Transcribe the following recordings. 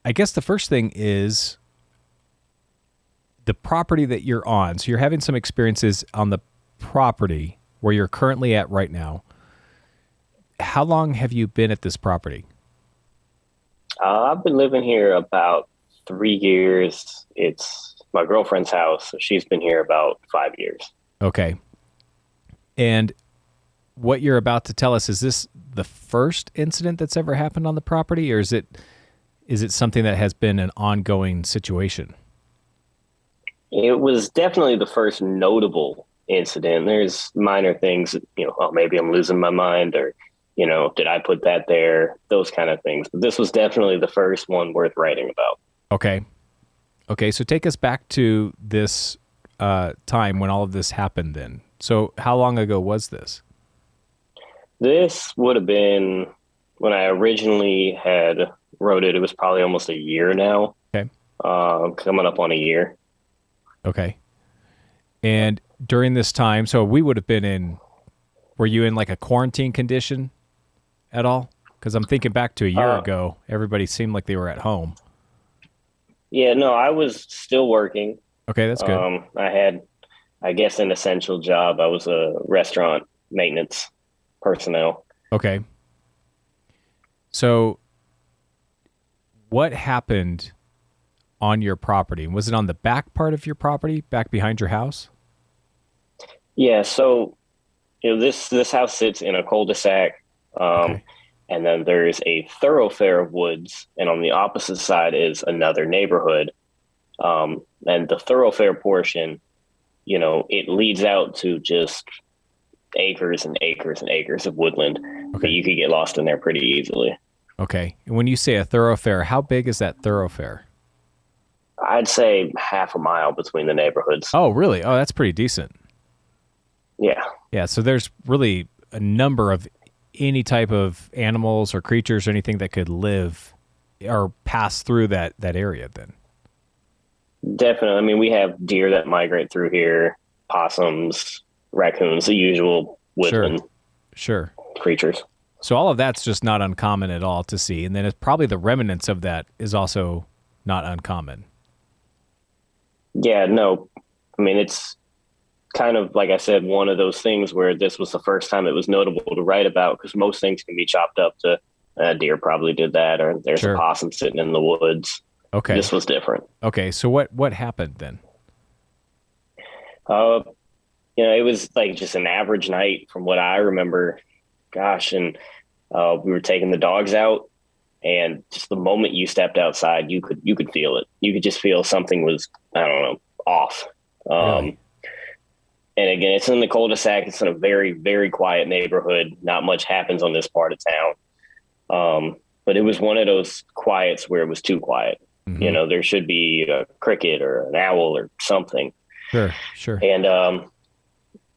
I guess the first thing is the property that you're on. So you're having some experiences on the property where you're currently at right now. How long have you been at this property? I've been living here about 3 years. It's my girlfriend's house, so she's been here about 5 years. Okay. And what you're about to tell us, is this the first incident that's ever happened on the property, or is it something that has been an ongoing situation? It was definitely the first notable incident. There's minor things, oh, maybe I'm losing my mind, or, did I put that there? Those kind of things. But this was definitely the first one worth writing about. Okay. Okay, so take us back to this time when all of this happened then. So how long ago was this? This would have been when I originally had wrote it. It was probably almost a year now. Okay. Coming up on a year. Okay. And during this time, so we would have been were you in like a quarantine condition at all? Because I'm thinking back to a year ago, everybody seemed like they were at home. Yeah, no, I was still working. Okay, that's good. I had, I guess, an essential job. I was a restaurant maintenance personnel. Okay. So what happened on your property? Was it on the back part of your property, back behind your house? Yeah, so this house sits in a cul-de-sac, Okay. and then there's a thoroughfare of woods, and on the opposite side is another neighborhood. And the thoroughfare portion, it leads out to just acres and acres and acres of woodland. Okay. But you could get lost in there pretty easily. Okay. And when you say a thoroughfare, how big is that thoroughfare? I'd say half a mile between the neighborhoods. Oh, really? Oh, that's pretty decent. Yeah. Yeah, so there's really a number of any type of animals or creatures or anything that could live or pass through that area then. Definitely. I mean, we have deer that migrate through here, possums, raccoons, the usual woodland Sure. creatures. So all of that's just not uncommon at all to see. And then it's probably the remnants of that is also not uncommon. Yeah, no. I mean, it's kind of, like I said, one of those things where this was the first time it was notable to write about, because most things can be chopped up to deer probably did that, or there's Sure. a possum sitting in the woods. Okay. This was different. Okay. So what happened then? It was like just an average night from what I remember. Gosh, and we were taking the dogs out, and just the moment you stepped outside, you could feel it. You could just feel something was, I don't know, off. Really? And again, it's in the cul-de-sac. It's in a very, very quiet neighborhood. Not much happens on this part of town. But it was one of those quiets where it was too quiet. Mm-hmm. There should be a cricket or an owl or something. Sure. And,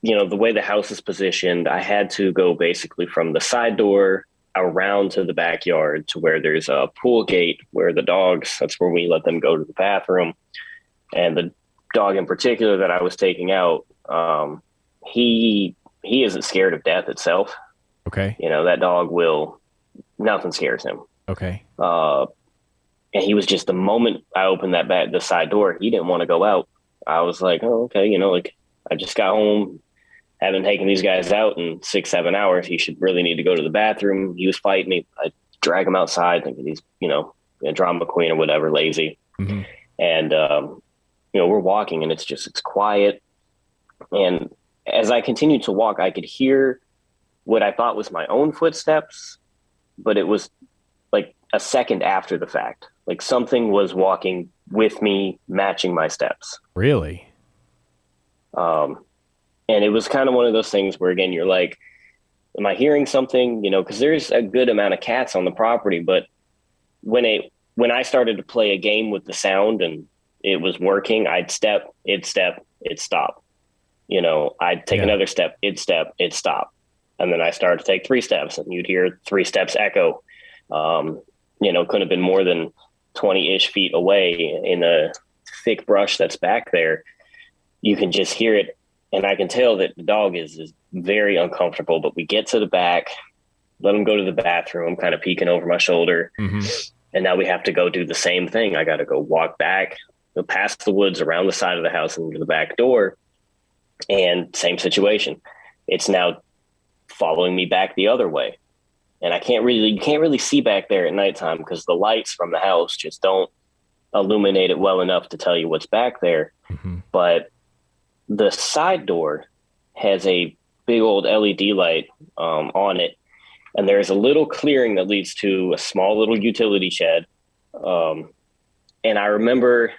the way the house is positioned, I had to go basically from the side door around to the backyard to where there's a pool gate where the dogs, that's where we let them go to the bathroom. And the dog in particular that I was taking out, he isn't scared of death itself. Okay. That dog nothing scares him. Okay. And he was just, the moment I opened the side door, he didn't want to go out. I was like, oh, okay. I just got home, haven't taken these guys out in 6-7 hours. He should really need to go to the bathroom. He was fighting me. I drag him outside thinking he's, a drama queen or whatever, lazy. Mm-hmm. And, we're walking and it's quiet. And as I continued to walk, I could hear what I thought was my own footsteps, but it was like a second after the fact. Like something was walking with me, matching my steps. Really? And it was kind of one of those things where, again, you're like, am I hearing something? Because there's a good amount of cats on the property, but when I started to play a game with the sound and it was working, I'd step, it'd stop. I'd take another step, it'd stop. And then I started to take 3 steps and you'd hear 3 steps echo. Couldn't have been more than 20-ish feet away in a thick brush that's back there. You can just hear it. And I can tell that the dog is very uncomfortable, but we get to the back, let him go to the bathroom. I'm kind of peeking over my shoulder. Mm-hmm. And now we have to go do the same thing. I got to go walk back, go past the woods, around the side of the house, and into the back door. And same situation. It's now following me back the other way. And you can't really see back there at nighttime because the lights from the house just don't illuminate it well enough to tell you what's back there. Mm-hmm. But the side door has a big old LED light on it. And there's a little clearing that leads to a small little utility shed. And I remember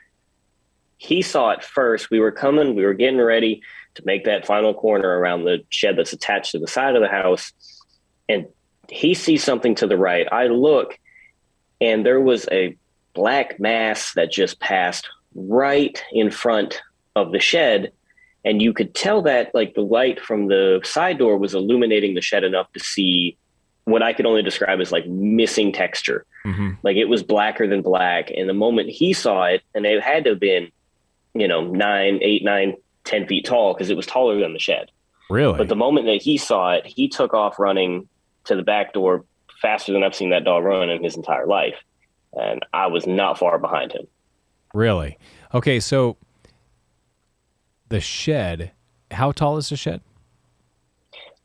he saw it first. We were getting ready to make that final corner around the shed that's attached to the side of the house. And he sees something to the right. I look, and there was a black mass that just passed right in front of the shed. And you could tell that like the light from the side door was illuminating the shed enough to see what I could only describe as like missing texture. Mm-hmm. Like it was blacker than black. And the moment he saw it, and it had to have been, 8, 9, 10 feet tall because it was taller than the shed. Really? But the moment that he saw it, he took off running to the back door faster than I've seen that dog run in his entire life. And I was not far behind him. Really? Okay, so the shed, how tall is the shed?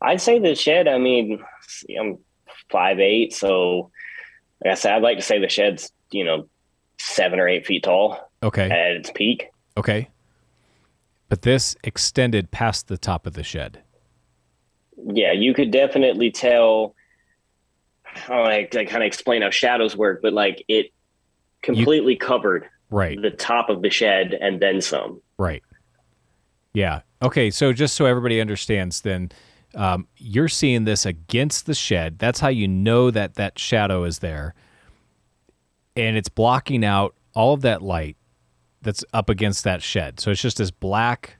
I'd say the shed, I'm 5'8", so like I said, I'd like to say the shed's, 7 or 8 feet tall. Okay. At its peak. Okay. But this extended past the top of the shed. Yeah, you could definitely tell. I kind of explain how shadows work, but like it completely covered the top of the shed and then some. Right. Yeah. Okay. So just so everybody understands, then you're seeing this against the shed. That's how you know that that shadow is there, and it's blocking out all of that light that's up against that shed. So it's just this black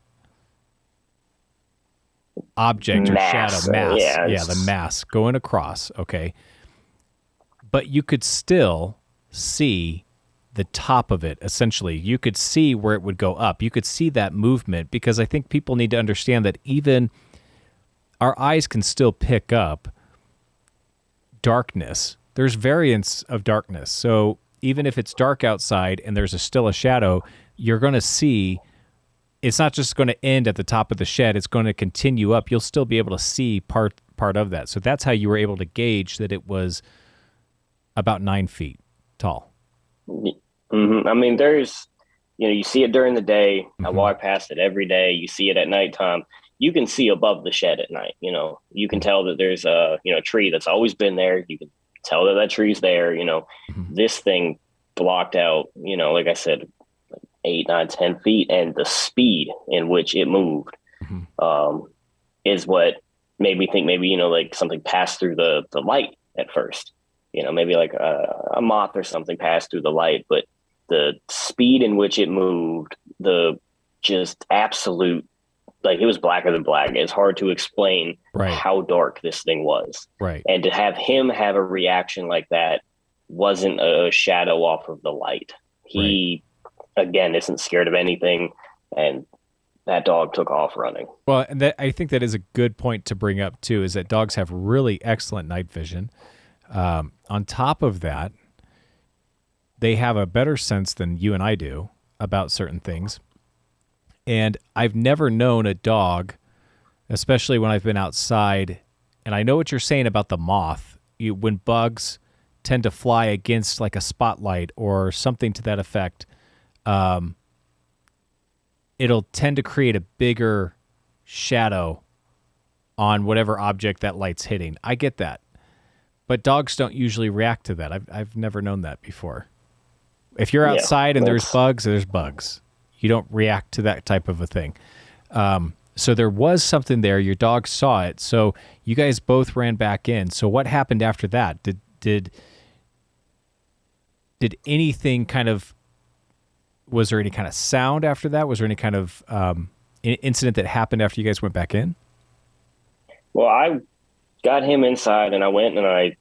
object or shadow mass. Yeah, the mass going across. Okay. But you could still see the top of it, essentially. You could see where it would go up. You could see that movement, because I think people need to understand that even our eyes can still pick up darkness. There's variants of darkness. So even if it's dark outside and there's still a shadow, you're going to see it's not just going to end at the top of the shed. It's going to continue up. You'll still be able to see part of that. So that's how you were able to gauge that it was about 9 feet tall. Mm-hmm. I mean, there's, you see it during the day. Mm-hmm. I walk past it every day. You see it at nighttime. You can see above the shed at night. You can tell that there's a tree that's always been there. You can tell that tree's there. Mm-hmm. This thing blocked out, like I said, 8, 9, 10 feet, and the speed in which it moved is what made me think maybe, like something passed through the light at first, maybe like a moth or something passed through the light, but the speed in which it moved, the just absolute, like it was blacker than black. It's hard to explain how dark this thing was. Right. And to have him have a reaction like that wasn't a shadow off of the light. He, again, isn't scared of anything, and that dog took off running. Well, and I think that is a good point to bring up, too, is that dogs have really excellent night vision. On top of that, they have a better sense than you and I do about certain things. And I've never known a dog, especially when I've been outside, and I know what you're saying about the moth. When bugs tend to fly against like a spotlight or something to that effect, it'll tend to create a bigger shadow on whatever object that light's hitting. I get that. But dogs don't usually react to that. I've never known that before. If you're outside and there's bugs. You don't react to that type of a thing. So there was something there. Your dog saw it. So you guys both ran back in. So what happened after that? Did anything kind of, was there any kind of sound after that? Was there any kind of incident that happened after you guys went back in? Well, I got him inside, and I went and I,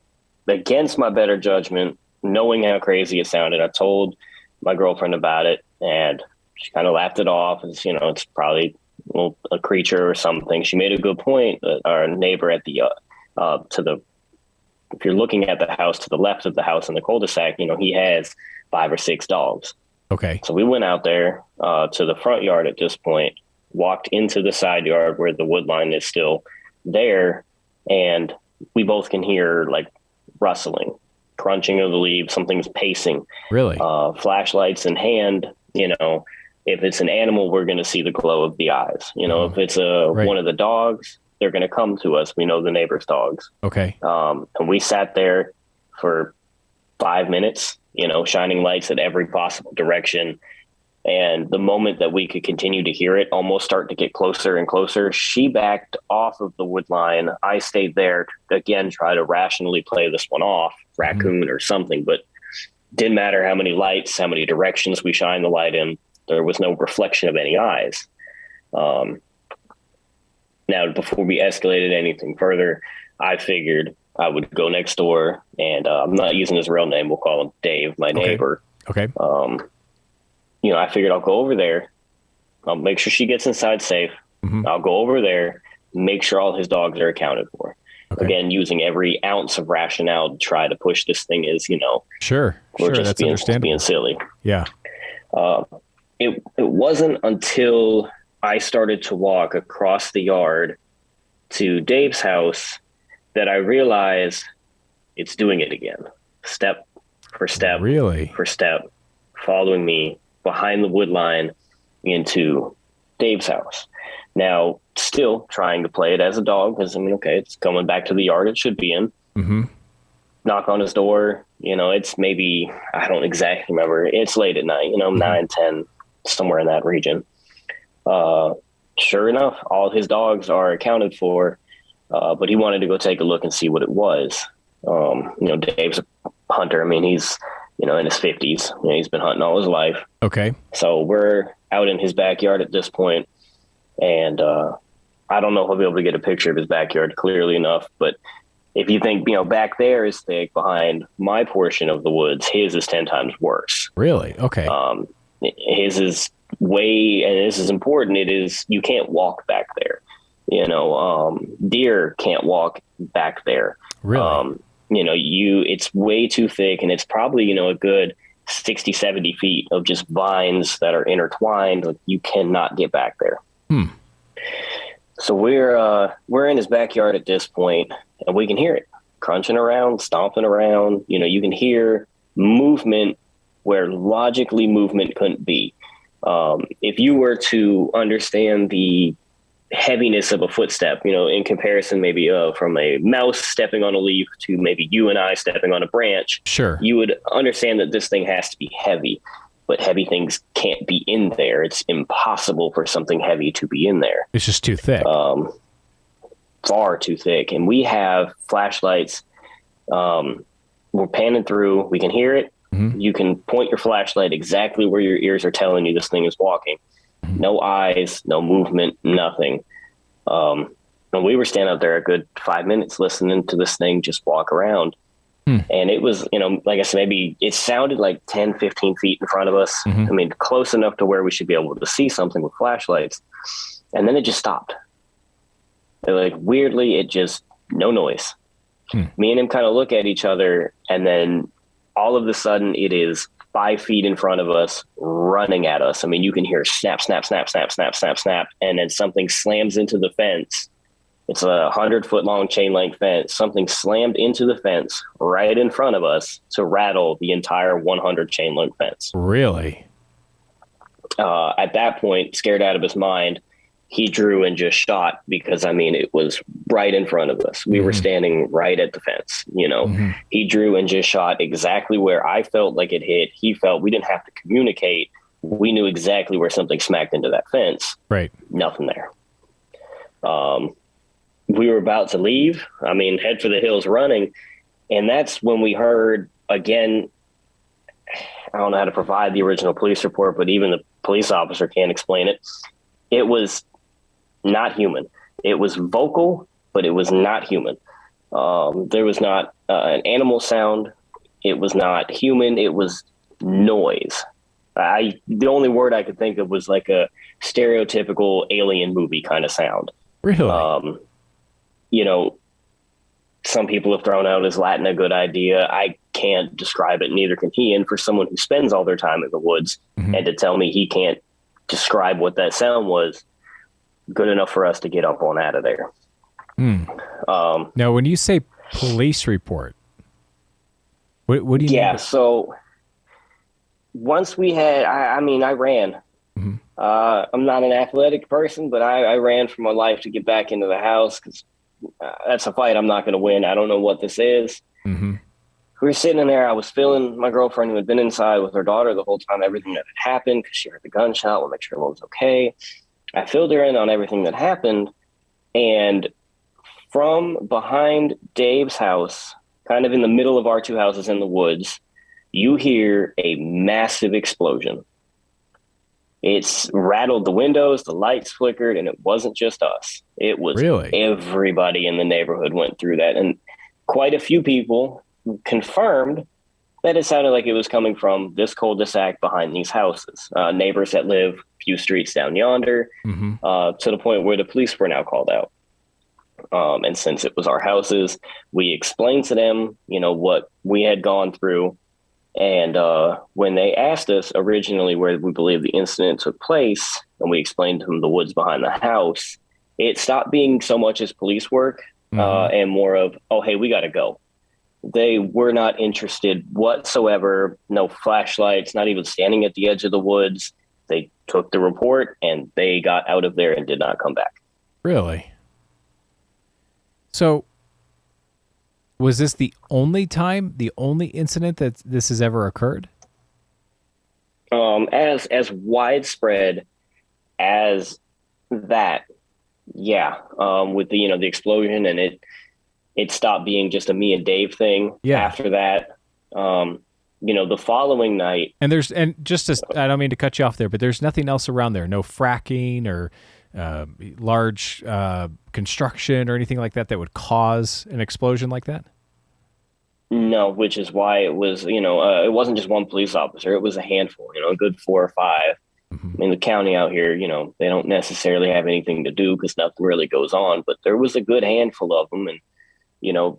against my better judgment, knowing how crazy it sounded, I told my girlfriend about it, and she kind of laughed it off as, it's probably a creature or something. She made a good point. Our neighbor at the to the if you're looking at the house to the left of the house in the cul-de-sac, he has 5 or 6 dogs. Okay. So we went out there to the front yard at this point, walked into the side yard where the wood line is still there, and we both can hear like rustling, crunching of the leaves, something's pacing. Really? Flashlights in hand, if it's an animal, we're going to see the glow of the eyes. If it's one of the dogs, they're going to come to us. We know the neighbor's dogs. Okay. And we sat there for 5 minutes, shining lights at every possible direction. And the moment that we could continue to hear it almost start to get closer and closer, she backed off of the wood line. I stayed there to, again, try to rationally play this one off, raccoon or something, but didn't matter how many lights, how many directions we shine the light in. There was no reflection of any eyes. Now, before we escalated anything further, I figured I would go next door, and I'm not using his real name. We'll call him Dave, my neighbor. Okay. I figured I'll go over there. I'll make sure she gets inside safe. I'll go over there, make sure all his dogs are accounted for. Okay. Again, using every ounce of rationale to try to push this thing is, Sure. We're just that's being understandable. silly. Yeah. It wasn't until I started to walk across the yard to Dave's house that I realized it's doing it again. Step for step. Really? For step, following me behind the wood line into Dave's house. Now, still trying to play it as a dog because, it's coming back to the yard it should be in. Mm-hmm. Knock on his door. It's maybe, I don't exactly remember. It's late at night, 9, 10, somewhere in that region. Sure enough, all his dogs are accounted for, but he wanted to go take a look and see what it was. Dave's a hunter. He's, in his 50s. He's been hunting all his life. Okay. So we're out in his backyard at this point, and I don't know if I'll be able to get a picture of his backyard clearly enough, but if you think, back there is thick behind my portion of the woods, his is 10 times worse. Really? Okay. His is way, and this is important, you can't walk back there. Deer can't walk back there. Really? It's way too thick, and it's probably, a good 60, 70 feet of just vines that are intertwined. Like, you cannot get back there. So we're in his backyard at this point, and we can hear it crunching around, stomping around. You can hear movement where logically movement couldn't be. If you were to understand the heaviness of a footstep, in comparison maybe from a mouse stepping on a leaf to maybe you and I stepping on a branch, sure, you would understand that this thing has to be heavy, but heavy things can't be in there. It's impossible for something heavy to be in there. It's just too thick. Far too thick. And we have flashlights. We're panning through. We can hear it. Mm-hmm. You can point your flashlight exactly where your ears are telling you this thing is walking. No eyes, no movement, nothing. And we were standing out there a good 5 minutes listening to this thing just walk around. And it was, like I said, maybe it sounded like 10, 15 feet in front of us. Mm-hmm. Close enough to where we should be able to see something with flashlights. And then it just stopped. Like, weirdly, it just, no noise. Me and him kind of look at each other, and then all of a sudden it is 5 feet in front of us, running at us. You can hear snap, snap, snap, snap, snap, snap, snap, and then something slams into the fence. It's a 100-foot long chain link fence. Something slammed into the fence right in front of us to rattle the entire 100 chain link fence. Really? At that point, scared out of his mind, he drew and just shot because, it was right in front of us. We were standing right at the fence, He drew and just shot exactly where I felt like it hit. He felt we didn't have to communicate. We knew exactly where something smacked into that fence. Right. Nothing there. We were about to leave. Head for the hills running. And that's when we heard, again, I don't know how to provide the original police report, but even the police officer can't explain it. It was not human. It was vocal, but it was not human. There was not an animal sound. It was not human. It was noise. The only word I could think of was like a stereotypical alien movie kind of sound. Really? some people have thrown out, is Latin a good idea? I can't describe it, neither can he. And for someone who spends all their time in the woods and to tell me he can't describe what that sound was, good enough for us to get up on out of there. Now, when you say police report, what do you mean? Yeah, so once we had, I ran. I'm not an athletic person, but I ran for my life to get back into the house because that's a fight I'm not going to win. I don't know what this is. We were sitting in there. I was filling my girlfriend, who had been inside with her daughter the whole time, everything that had happened, because she heard the gunshot. We'll make sure everyone was okay. I filled her in on everything that happened. And from behind Dave's house, kind of in the middle of our two houses in the woods, you hear a massive explosion. It's rattled the windows, the lights flickered, and it wasn't just us. It was everybody in the neighborhood went through that. And quite a few people confirmed that it sounded like it was coming from this cul-de-sac behind these houses. Neighbors that live a few streets down yonder, to the point where the police were now called out. And since it was our houses, we explained to them, what we had gone through. And when they asked us originally where we believe the incident took place, and we explained to them the woods behind the house, it stopped being so much as police work and more of, oh, hey, we got to go. They were not interested whatsoever. No flashlights, not even standing at the edge of the woods. They took the report and they got out of there and did not come back. Really? So was this the only incident that this has ever occurred? As widespread as that, yeah. With the explosion, and it stopped being just a me and Dave thing. Yeah. After that, the following night. And I don't mean to cut you off there, but there's nothing else around there. No fracking or large construction or anything like that would cause an explosion like that? No, which is why it was, it wasn't just one police officer. It was a handful, a good 4 or 5. I mean, the county out here, they don't necessarily have anything to do because nothing really goes on, but there was a good handful of them. And,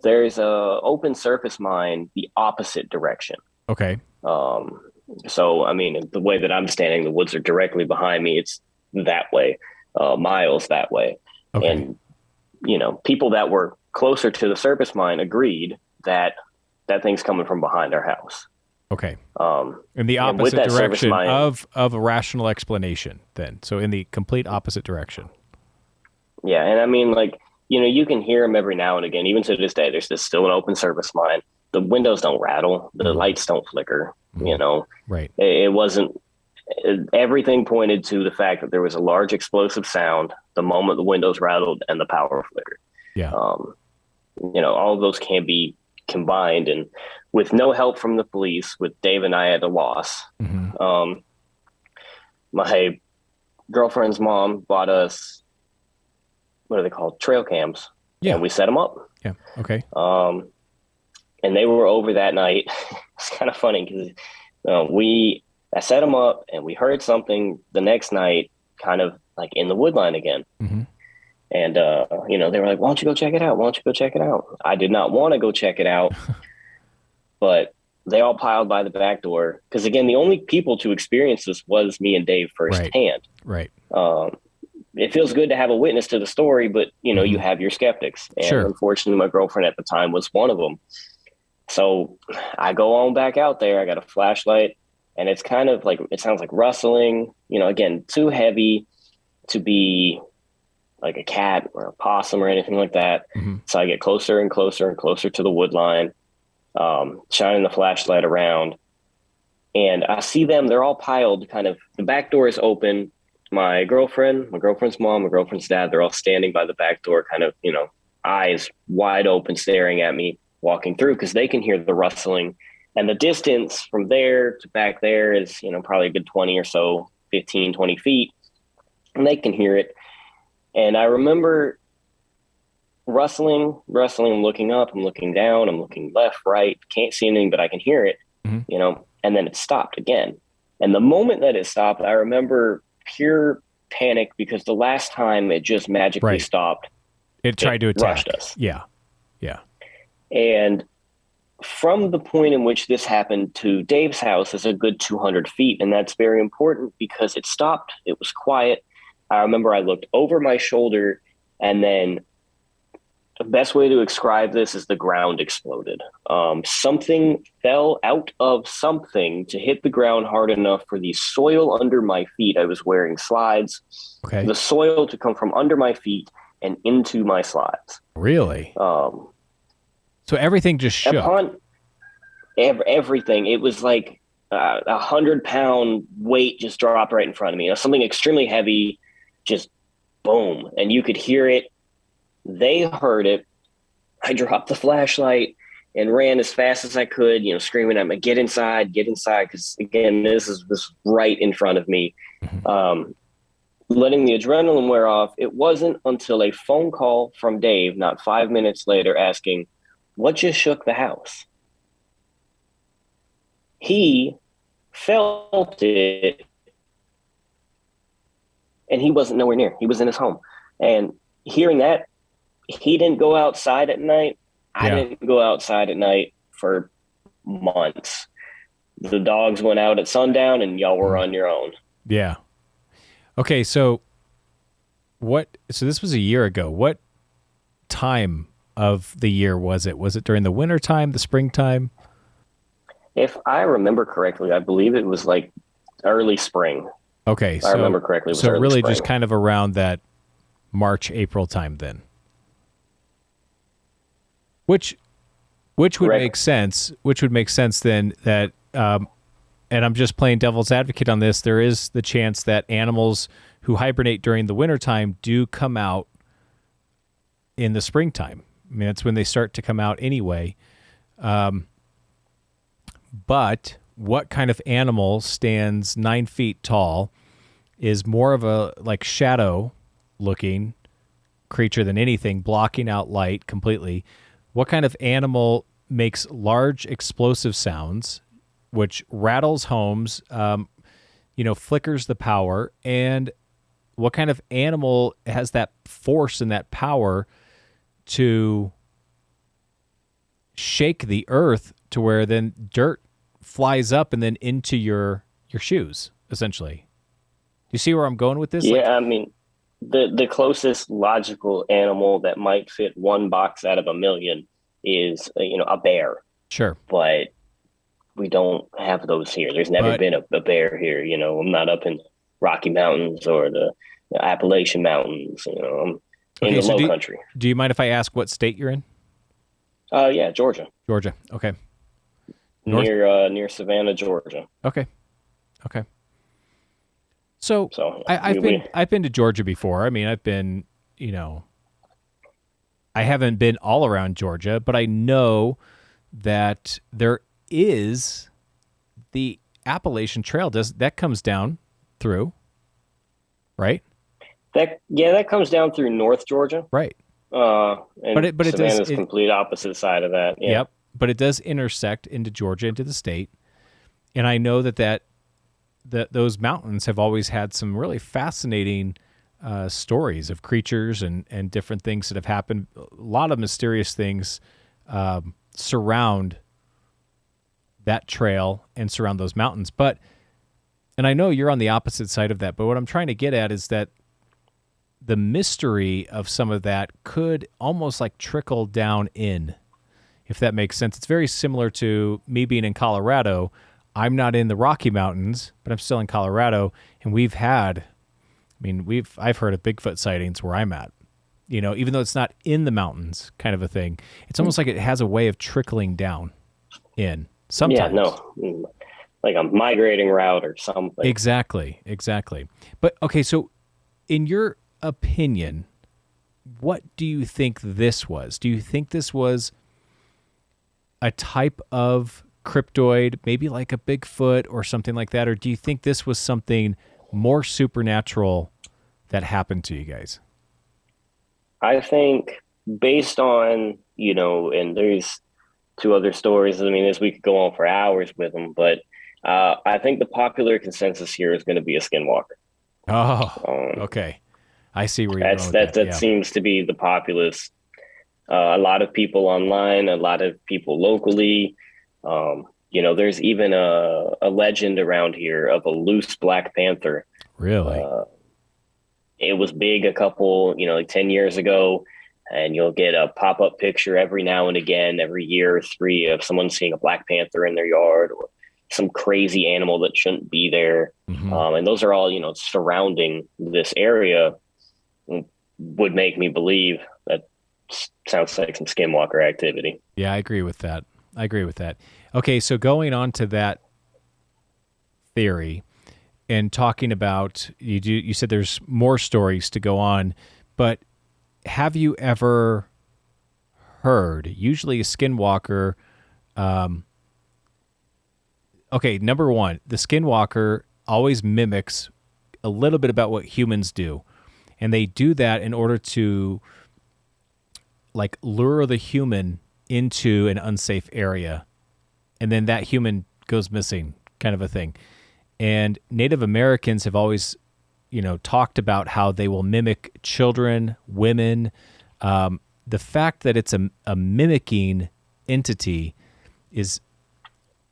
there's a open surface mine the opposite direction. Okay. So, I mean, the way that I'm standing, the woods are directly behind me. It's that way, miles that way. Okay. And, people that were closer to the surface mine agreed that thing's coming from behind our house. Okay. In the opposite direction of a rational explanation then. So in the complete opposite direction. Yeah. And I mean, you can hear them every now and again. Even to this day, there's still an open surface mine. The windows don't rattle. The lights don't flicker, Right. It wasn't, everything pointed to the fact that there was a large explosive sound the moment the windows rattled and the power flickered. Yeah. All of those can be combined, and with no help from the police, with Dave and I at a loss. My girlfriend's mom bought us, what are they called? Trail cams. Yeah. And we set them up. Yeah. Okay. And they were over that night. It's kind of funny because I set them up and we heard something the next night, kind of like in the wood line again. And, they were like, why don't you go check it out? Why don't you go check it out? I did not want to go check it out, but they all piled by the back door. Because, again, the only people to experience this was me and Dave firsthand. Right. It feels good to have a witness to the story, but, you have your skeptics. And unfortunately, my girlfriend at the time was one of them. So I go on back out there. I got a flashlight, and it's kind of like, it sounds like rustling, again, too heavy to be like a cat or a possum or anything like that. So I get closer and closer and closer to the wood line, shining the flashlight around, and I see them. They're all piled kind of, the back door is open. My girlfriend's mom, my girlfriend's dad, they're all standing by the back door, kind of, eyes wide open, staring at me walking through, because they can hear the rustling. And the distance from there to back there is, probably a good 20 or so, 15, 20 feet. And they can hear it. And I remember rustling, looking up, I'm looking down, I'm looking left, right, can't see anything, but I can hear it, and then it stopped again. And the moment that it stopped, I remember pure panic, because the last time it just magically stopped, it tried to attack rushed us. Yeah. And from the point in which this happened to Dave's house is a good 200 feet. And that's very important because it stopped. It was quiet. I remember I looked over my shoulder, and then the best way to describe this is the ground exploded. Something fell out of something to hit the ground hard enough for the soil under my feet. I was wearing slides. Okay. The soil to come from under my feet and into my slides. Really? So everything just shook. Upon everything, it was like 100-pound weight just dropped right in front of me. You know, something extremely heavy, just boom, and you could hear it. They heard it. I dropped the flashlight and ran as fast as I could, you know, screaming at me, get inside, because again, this right in front of me. Letting the adrenaline wear off. It wasn't until a phone call from Dave, not 5 minutes later, asking, what just shook the house? He felt it, and he wasn't nowhere near. He was in his home. And hearing that, he didn't go outside at night. I didn't go outside at night for months. The dogs went out at sundown, and y'all were on your own. Yeah. Okay, so this was a year ago. What time of the year was it? Was it during the winter time, the springtime? If I remember correctly, I believe it was like early spring. Okay, I remember correctly. It was so early really spring. just kind of around that March, April time then. Which would make sense. Which would make sense then that, and I'm just playing devil's advocate on this, there is the chance that animals who hibernate during the wintertime do come out in the springtime. I mean, that's when they start to come out anyway. But what kind of animal stands 9 feet tall, is more of a like shadow looking creature than anything, blocking out light completely? What kind of animal makes large explosive sounds, which rattles homes, flickers the power? And what kind of animal has that force and that power to shake the earth to where then dirt flies up and then into your shoes, essentially? Do you see where I'm going with this? Yeah, I mean, the closest logical animal that might fit one box out of a million is, a bear. Sure. But we don't have those here. There's never been a bear here. I'm not up in the Rocky Mountains or the Appalachian Mountains. I'm in the low country. Do you mind if I ask what state you're in? Yeah, Georgia. Georgia. Okay. Near Savannah, Georgia. Okay. So I've been to Georgia before. I mean, I've been, I haven't been all around Georgia, but I know that there is the Appalachian Trail. That comes down through, right? That comes down through North Georgia, right? And but Savannah's complete opposite side of that. Yeah. Yep. But it does intersect into Georgia, into the state, and I know that those mountains have always had some really fascinating stories of creatures and different things that have happened. A lot of mysterious things surround that trail and surround those mountains. And I know you're on the opposite side of that, but what I'm trying to get at is that the mystery of some of that could almost like trickle down in, if that makes sense. It's very similar to me being in Colorado. I'm not in the Rocky Mountains, but I'm still in Colorado, and I've heard of Bigfoot sightings where I'm at. Even though it's not in the mountains, kind of a thing. It's almost like it has a way of trickling down in sometimes. Yeah, no, like a migrating route or something. Exactly. But okay, so in your opinion, what do you think this was? Do you think this was a type of cryptoid, maybe like a Bigfoot or something like that? Or do you think this was something more supernatural that happened to you guys? I think based on, and there's two other stories. I mean, we could go on for hours with them, but I think the popular consensus here is going to be a skinwalker. Oh, okay. I see where you're going with that. That seems to be the populace A lot of people online, a lot of people locally. There's even a legend around here of a loose Black Panther. Really? Uh, it was big a couple, like 10 years ago, and you'll get a pop up picture every now and again, every year or three, of someone seeing a Black Panther in their yard or some crazy animal that shouldn't be there. Hmm. And those are all, surrounding this area, would make me believe that sounds like some skinwalker activity. Yeah, I agree with that. I agree with that. Okay, so going on to that theory and talking about you said there's more stories to go on, but have you ever heard, usually a skinwalker, um okay, number one, the skinwalker always mimics a little bit about what humans do. And they do that in order to like lure the human into an unsafe area. And then that human goes missing, kind of a thing. And Native Americans have always, talked about how they will mimic children, women. The fact that it's a mimicking entity is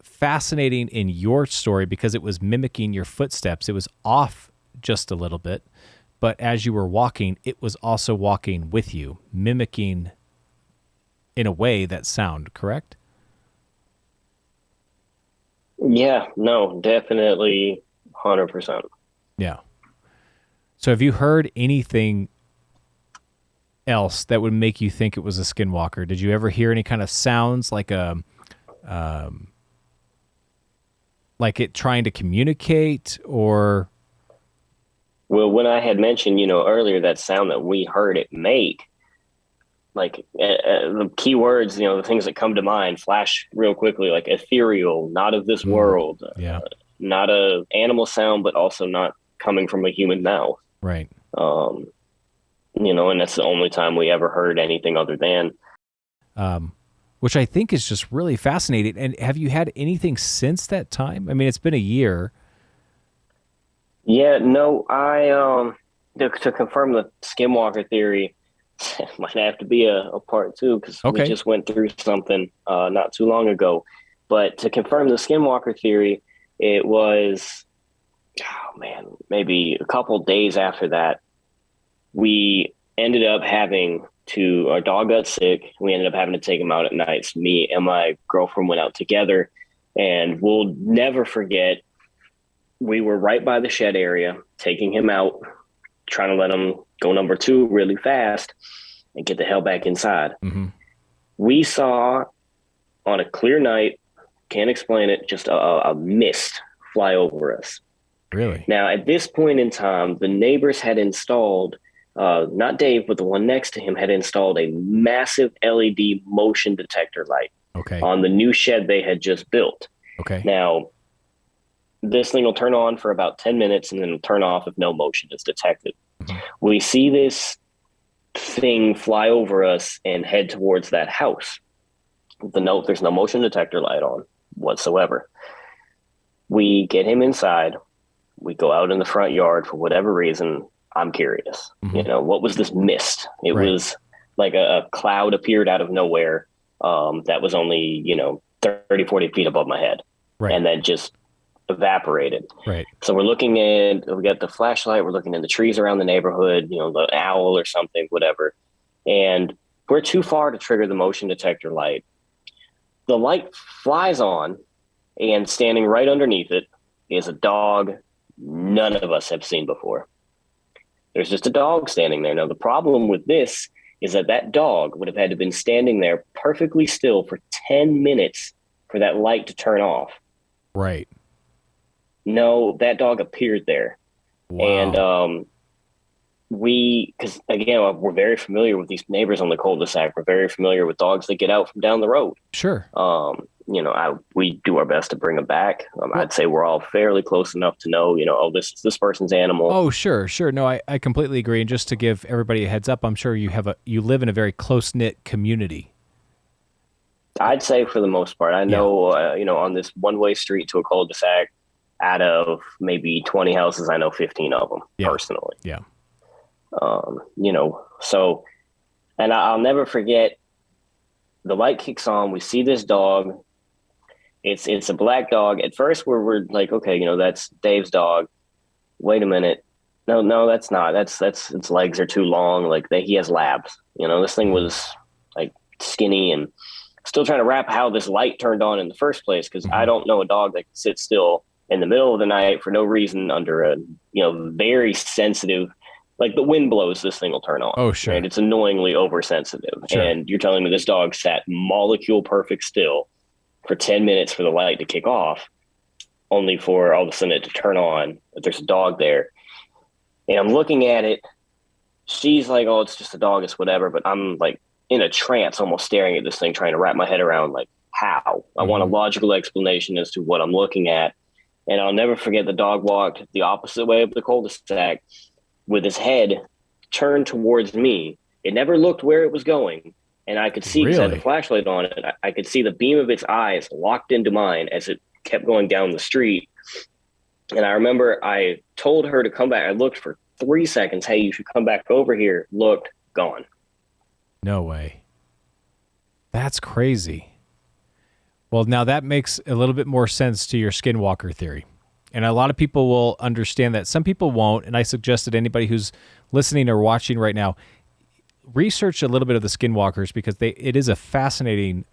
fascinating in your story because it was mimicking your footsteps. It was off just a little bit, but as you were walking, it was also walking with you, mimicking in a way that sound, correct? Yeah, no, definitely 100%. Yeah. So have you heard anything else that would make you think it was a skinwalker? Did you ever hear any kind of sounds um, like it trying to communicate or? Well, when I had mentioned, earlier that sound that we heard it make, like the key words, the things that come to mind flash real quickly, like ethereal, not of this world, Yeah. not a animal sound, but also not coming from a human mouth. Right. Um, and that's the only time we ever heard anything other than. Which I think is just really fascinating. And have you had anything since that time? I mean, it's been a year. Yeah, no, to confirm the skinwalker theory, might have to be a part two because we Okay. just went through something not too long ago. But to confirm the skinwalker theory, it was, oh man, maybe a couple days after that, we ended up having to, our dog got sick. We ended up having to take him out at night. So me and my girlfriend went out together, and we'll never forget. We were right by the shed area, taking him out, trying to let him go number two really fast and get the hell back inside. Mm-hmm. We saw on a clear night, can't explain it, just a mist fly over us. Really? Now, at this point in time, the neighbors had installed, not Dave, but the one next to him had installed a massive LED motion detector light Okay. on the new shed they had just built. Okay. Now, this thing will turn on for about 10 minutes and then it'll turn off if no motion is detected. Mhm. We see this thing fly over us and head towards that house. There's no motion detector light on whatsoever. We get him inside. We go out in the front yard for whatever reason. I'm curious. Mhm. What was this mist? It Right. was like a cloud appeared out of nowhere that was only, 30, 40 feet above my head. Right. And then just evaporated. Right. So we got the flashlight, we're looking in the trees around the neighborhood, the owl or something, whatever. And we're too far to trigger the motion detector light. The light flies on, and standing right underneath it is a dog none of us have seen before. There's just a dog standing there. Now, the problem with this is that dog would have had to have been standing there perfectly still for 10 minutes for that light to turn off. Right. No, that dog appeared there. Wow. And because again, we're very familiar with these neighbors on the cul-de-sac. We're very familiar with dogs that get out from down the road. Sure. We do our best to bring them back. I'd say we're all fairly close enough to know, oh, this is this person's animal. Oh, sure. No, I completely agree. And just to give everybody a heads up, I'm sure you live in a very close knit community. I'd say for the most part, I know, on this one-way street to a cul-de-sac, out of maybe 20 houses, I know 15 of them personally. Yeah. So, and I'll never forget, the light kicks on. We see this dog. It's a black dog. At first, we're like, okay, that's Dave's dog. Wait a minute. No, that's not. That's its legs are too long. Like he has labs. This thing was like skinny and still trying to wrap how this light turned on in the first place because I don't know a dog that can sit still in the middle of the night for no reason under a very sensitive. Like the wind blows, this thing will turn on. Oh, sure. Right? It's annoyingly oversensitive. Sure. And you're telling me this dog sat molecule perfect still for 10 minutes for the light to kick off, only for all of a sudden it to turn on. But there's a dog there. And I'm looking at it. She's like, oh, it's just a dog. It's whatever. But I'm like in a trance, almost staring at this thing, trying to wrap my head around like how. I want a logical explanation as to what I'm looking at. And I'll never forget the dog walked the opposite way of the cul-de-sac with his head turned towards me. It never looked where it was going. And I could see, because I had the flashlight on it, I could see the beam of its eyes locked into mine as it kept going down the street. And I remember I told her to come back. I looked for 3 seconds. Hey, you should come back over here. Looked, gone. No way. That's crazy. Well, now that makes a little bit more sense to your Skinwalker theory. And a lot of people will understand that. Some people won't. And I suggest that anybody who's listening or watching right now, research a little bit of the Skinwalkers because it is a fascinating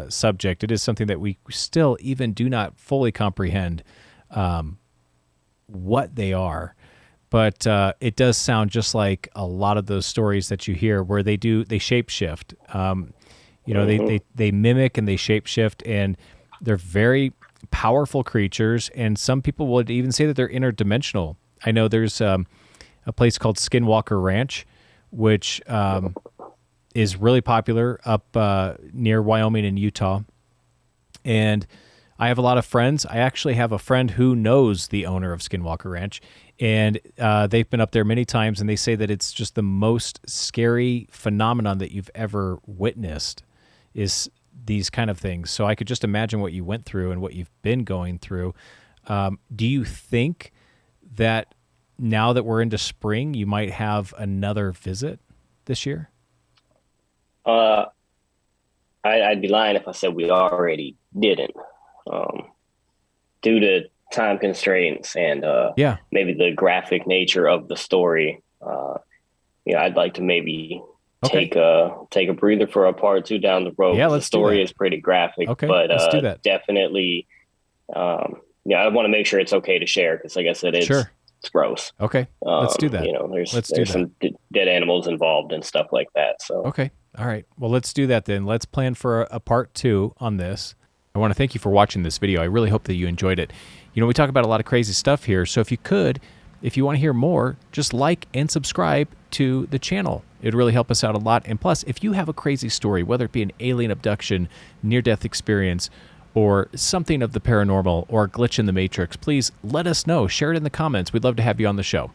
subject. It is something that we still even do not fully comprehend what they are. But it does sound just like a lot of those stories that you hear where they shapeshift. They mimic and they shapeshift, and they're very powerful creatures. And some people would even say that they're interdimensional. I know there's a place called Skinwalker Ranch, which is really popular up near Wyoming and Utah. And I have a lot of friends. I actually have a friend who knows the owner of Skinwalker Ranch, and they've been up there many times, and they say that it's just the most scary phenomenon that you've ever witnessed is these kind of things. So I could just imagine what you went through and what you've been going through. Do you think that now that we're into spring, you might have another visit this year? I'd be lying if I said we already didn't. Due to time constraints and maybe the graphic nature of the story, I'd like to maybe take a breather for a part 2 down the road. Yeah, the story is pretty graphic, but let's do that. Definitely, I want to make sure it's okay to share because, like I said, it's gross. Okay, let's do that. There's some dead animals involved and stuff like that. So okay, all right. Well, let's do that then. Let's plan for a part 2 on this. I want to thank you for watching this video. I really hope that you enjoyed it. We talk about a lot of crazy stuff here, so if you want to hear more, just like and subscribe to the channel. It would really help us out a lot. And plus, if you have a crazy story, whether it be an alien abduction, near-death experience, or something of the paranormal, or a glitch in the matrix, please let us know. Share it in the comments. We'd love to have you on the show.